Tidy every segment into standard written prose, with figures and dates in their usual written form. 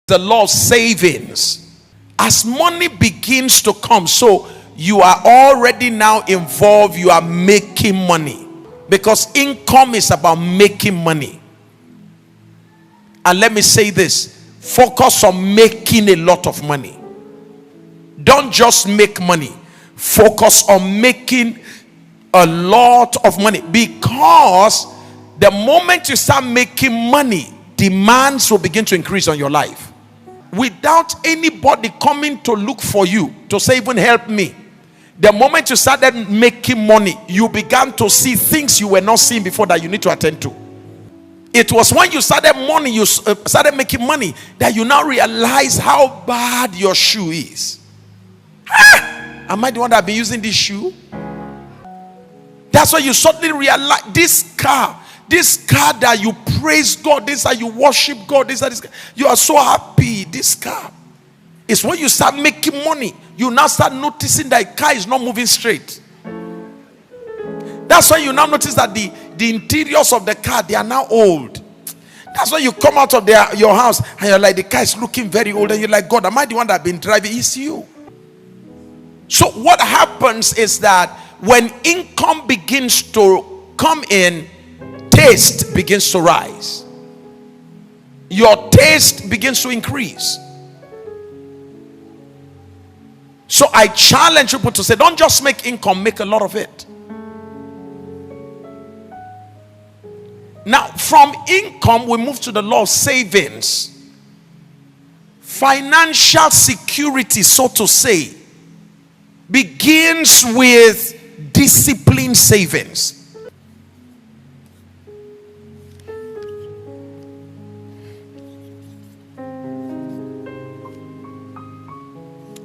the law of savings. As money begins to come, so you are already now involved, you are making money. Because income is about making money. And let me say this, focus on making a lot of money. Don't just make money, focus on making a lot of money. Because the moment you start making money, demands will begin to increase on your life. Without anybody coming to look for you, to say even help me, the moment you started making money, you began to see things you were not seeing before that you need to attend to. It was when you started started making money that you now realize how bad your shoe is. Am I the one that been using this shoe? That's why you suddenly realize this car that you praise God, this that you worship God, this you are so happy. This car is when you start making money. You now start noticing that the car is not moving straight. That's why you now notice that the interiors of the car, they are now old. That's why you come out of your house and you're like, the car is looking very old, and you're like, God, am I the one that been driving? It's you. So what happens is that when income begins to come in, taste begins to rise. Your taste begins to increase. So I challenge people to say, don't just make income, make a lot of it. Now, from income, we move to the law of savings. Financial security, so to say, begins with disciplined savings.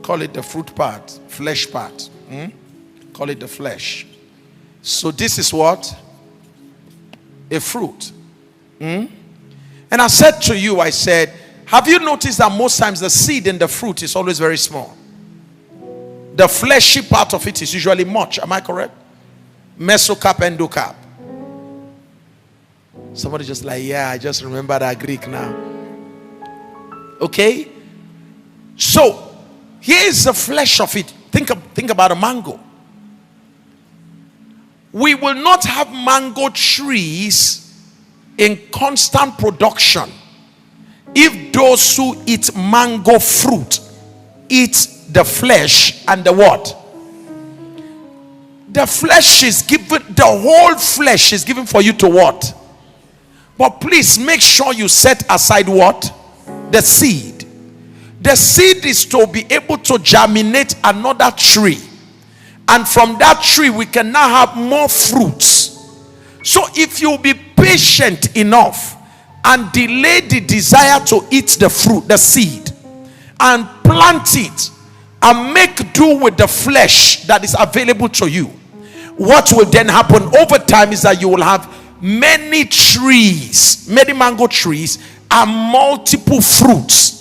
Call it the fruit part, flesh part. Call it the flesh. So this is what? A fruit. And I said to you, I said, have you noticed that most times the seed in the fruit is always very small? The fleshy part of it is usually much. Am I correct? Mesocarp, endocarp. Somebody just like, yeah, I just remember that Greek now. Okay? So, here is the flesh of it. Think about a mango. We will not have mango trees in constant production if those who eat mango fruit eat the flesh and the what? The flesh is given, the whole flesh is given for you to what? But please make sure you set aside what? The seed. The seed is to be able to germinate another tree. And from that tree, we can now have more fruits. So if you be patient enough and delay the desire to eat the fruit, the seed, and plant it, and make do with the flesh that is available to you, what will then happen over time is that you will have many trees, many mango trees, and multiple fruits.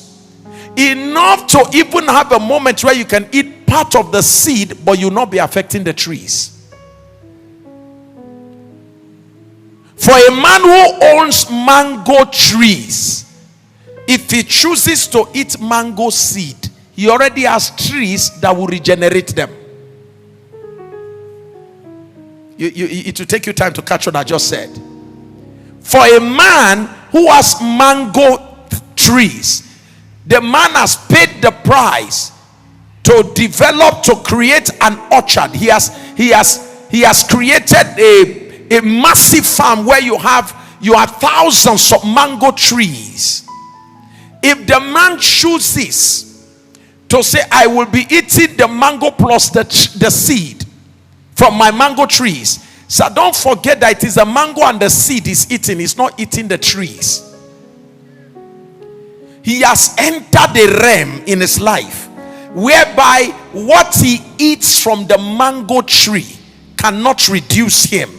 Enough to even have a moment where you can eat part of the seed, but you'll not be affecting the trees. For a man who owns mango trees, if he chooses to eat mango seed, he already has trees that will regenerate them. It will take you time to catch what I just said. For a man who has mango trees, the man has paid the price to develop, to create an orchard. He has created a massive farm where you have thousands of mango trees. If the man chooses to say, I will be eating the mango plus the seed from my mango trees, so don't forget that it is the mango and the seed is eating. It's not eating the trees. He has entered a realm in his life whereby what he eats from the mango tree cannot reduce him,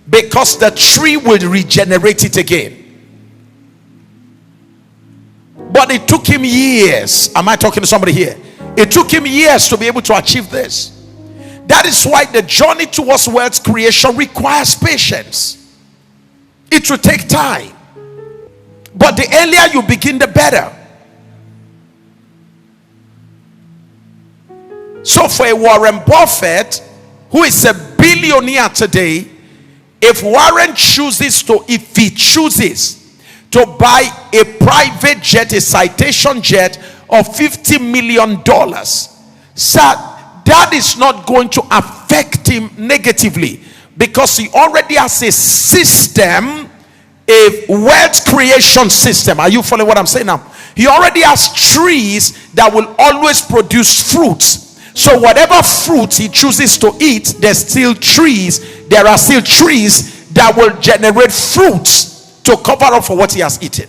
because the tree will regenerate it again. But it took him years. Am I talking to somebody here? It took him years to be able to achieve this. That is why the journey towards wealth creation requires patience. It will take time. But the earlier you begin, the better. So for a Warren Buffett, who is a billionaire today, if he chooses to buy a private jet, a Citation jet of $50 million, sir, that is not going to affect him negatively, because he already has a system, a wealth creation system. Are you following what I'm saying now? He already has trees that will always produce fruits. So whatever fruit he chooses to eat, there are still trees that will generate fruits to cover up for what he has eaten.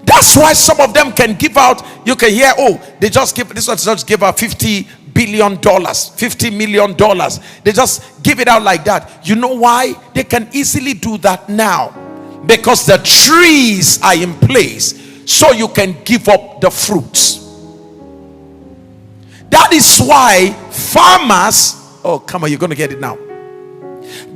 That's why some of them can give out, you can hear, oh, they just give, this one just give out $50 billion, $50 million. They just give it out like that. You know why? They can easily do that now, because the trees are in place, so you can give up the fruits. That is why farmers, oh come on, you're going to get it now.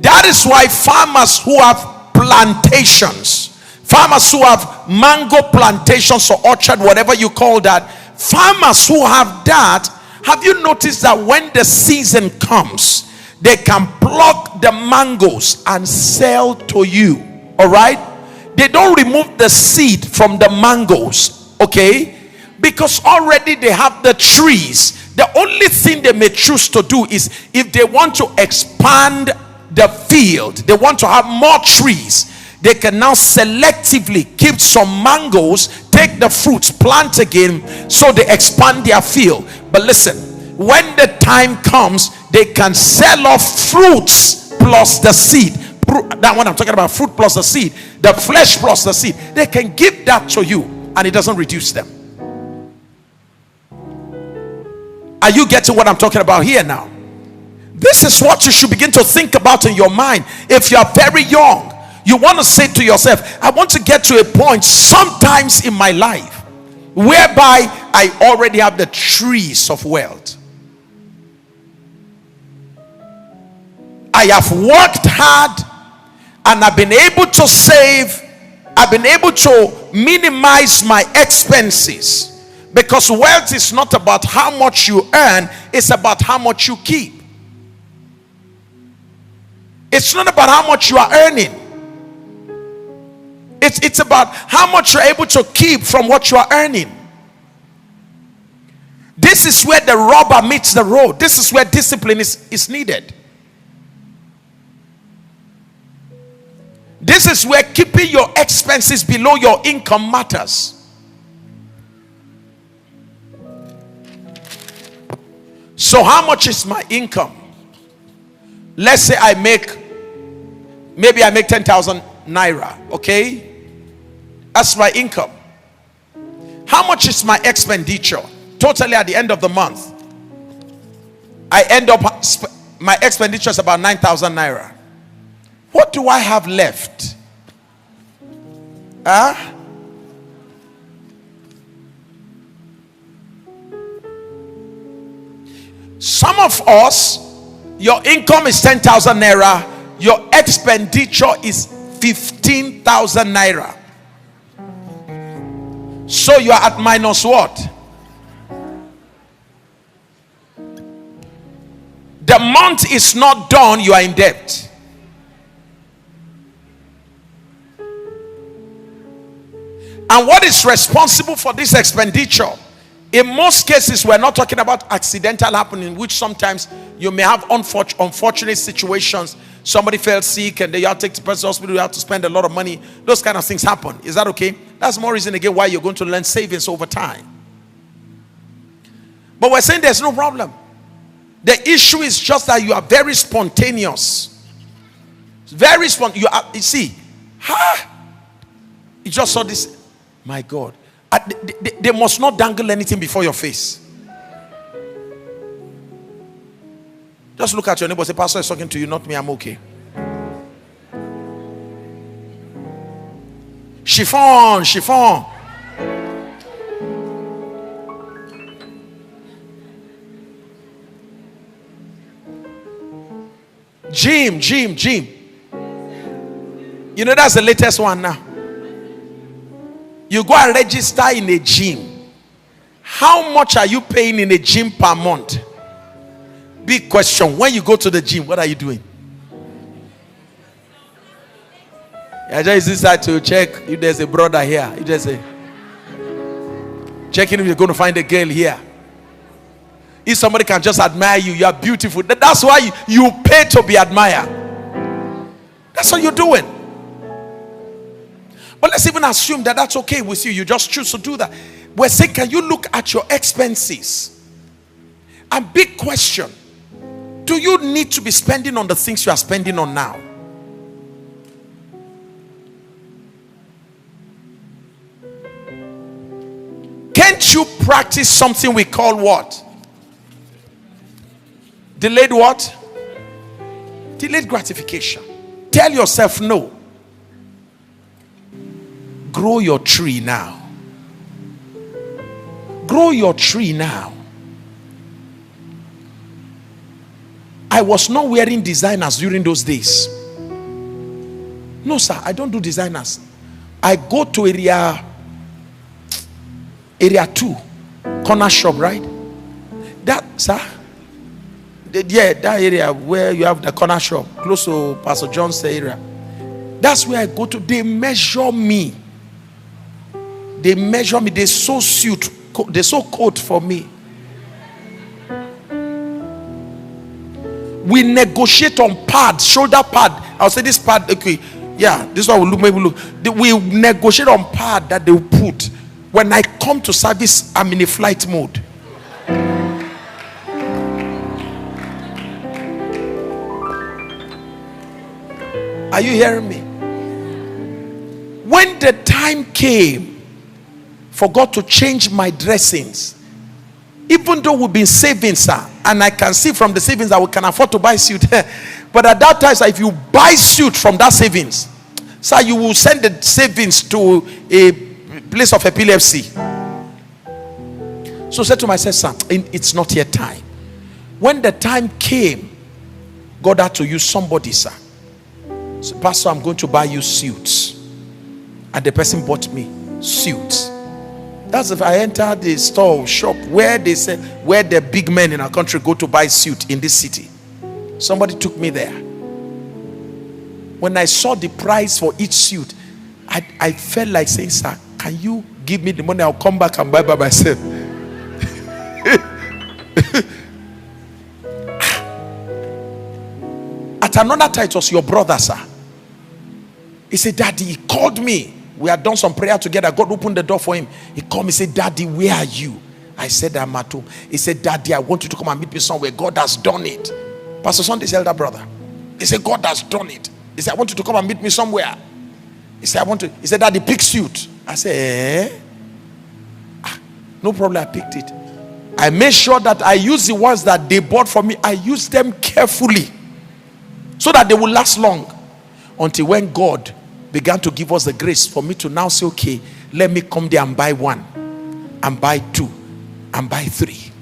That is why farmers who have plantations, farmers who have mango plantations or orchard, whatever you call that, farmers who have that, have you noticed that when the season comes, they can pluck the mangoes and sell to you? All right, they don't remove the seed from the mangoes, okay, because already they have the trees. The only thing they may choose to do is, if they want to expand the field, they want to have more trees, they can now selectively keep some mangoes, take the fruits, plant again, so they expand their field. But listen, when the time comes, they can sell off fruits plus the seed. That one I'm talking about, fruit plus the seed, the flesh plus the seed. They can give that to you and it doesn't reduce them. Are you getting what I'm talking about here now? This is what you should begin to think about in your mind. If you are very young, you want to say to yourself, I want to get to a point sometimes in my life whereby I already have the trees of wealth. I have worked hard and I've been able to save. I've been able to minimize my expenses. Because wealth is not about how much you earn, it's about how much you keep. It's not about how much you are earning. It's about how much you're able to keep from what you are earning. This is where the rubber meets the road. This is where discipline is needed. This is where keeping your expenses below your income matters. So how much is my income? Let's say maybe I make 10,000 naira, okay? That's my income. How much is my expenditure? Totally at the end of the month, I end up, my expenditure is about 9,000 naira. What do I have left? Some of us, your income is 10,000 naira, your expenditure is 15,000 naira. So you are at minus what? The month is not done, you are in debt. And what is responsible for this expenditure? In most cases, we're not talking about accidental happening, which sometimes you may have unfortunate situations. Somebody fell sick and they have to take the person to the hospital, you have to spend a lot of money. Those kind of things happen. Is that okay? That's more reason again why you're going to learn savings over time. But we're saying there's no problem. The issue is just that you are very spontaneous. Very spontaneous. You see, you just saw this. My God. They must not dangle anything before your face. Just look at your neighbor. Say, pastor is talking to you, not me. I'm okay. Chiffon. Gym. You know that's the latest one now. You go and register in a gym. How much are you paying in a gym per month? Big question. When you go to the gym, what are you doing? I just decide to check if there's a brother here. If there's a checking if you're going to find a girl here. If somebody can just admire you, you are beautiful. That's why you pay to be admired. That's what you're doing. But let's even assume that that's okay with you. You just choose to do that. We're saying, can you look at your expenses? And big question. Do you need to be spending on the things you are spending on now? Can't you practice something we call what? Delayed what? Delayed gratification. Tell yourself no. Grow your tree now. Grow your tree now. I was not wearing designers during those days. No, sir, I don't do designers. I go to area 2, corner shop, right? That, sir, that area where you have the corner shop, close to Pastor John's area. That's where I go to. They measure me. They measure me. They sew suit. They sew coat for me. We negotiate on pads, shoulder pad. I'll say this pad, okay, yeah, this one will look, maybe look. We negotiate on pad that they will put. When I come to service, I'm in a flight mode. Are you hearing me? When the time came for God to change my dressings, even though we've been saving, sir, and I can see from the savings that we can afford to buy suit, but at that time, sir, if you buy suit from that savings, sir, you will send the savings to a place of epilepsy. So I said to myself, sir, it's not yet time. When the time came, God had to use somebody, sir. So, Pastor, I'm going to buy you suits. And the person bought me suits. That's if I entered the store shop where they say where the big men in our country go to buy suit in this city. Somebody took me there. When I saw the price for each suit, I felt like saying, sir, can you give me the money? I'll come back and buy by myself. At another time, it was your brother, sir. He said, Daddy, he called me. We had done some prayer together. God opened the door for him. He called me, said, Daddy, where are you? I said, I'm at home. He said, Daddy, I want you to come and meet me somewhere. God has done it. Pastor Sunday's elder brother. He said, God has done it. He said, I want you to come and meet me somewhere. He said, He said, Daddy, pick suit. I said, no problem, I picked it. I made sure that I use the ones that they bought for me. I used them carefully so that they will last long. Until when God began to give us the grace for me to now say, okay, let me come there and buy 1 and buy 2 and buy 3.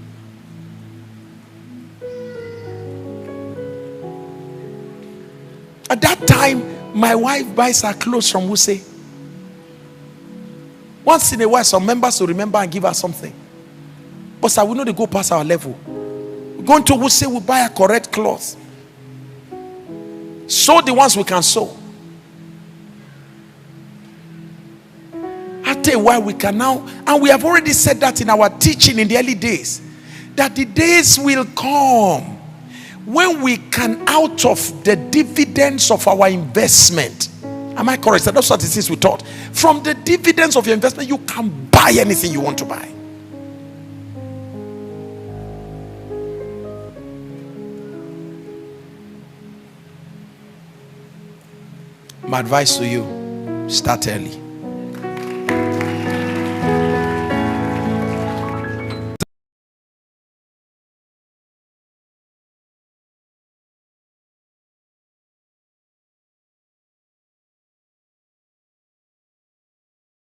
At that time, my wife buys her clothes from Wuse. Once in a while, some members will remember and give her something. But sir, we know they go past our level. We're going to Wuse, we buy a correct cloth. Sew the ones we can sew. I'll tell you why we can now, and we have already said that in our teaching in the early days, that the days will come when we can, out of the dividends of our investment, am I correct? That's what it is we taught. From the dividends of your investment, you can buy anything you want to buy. My advice to you, start early.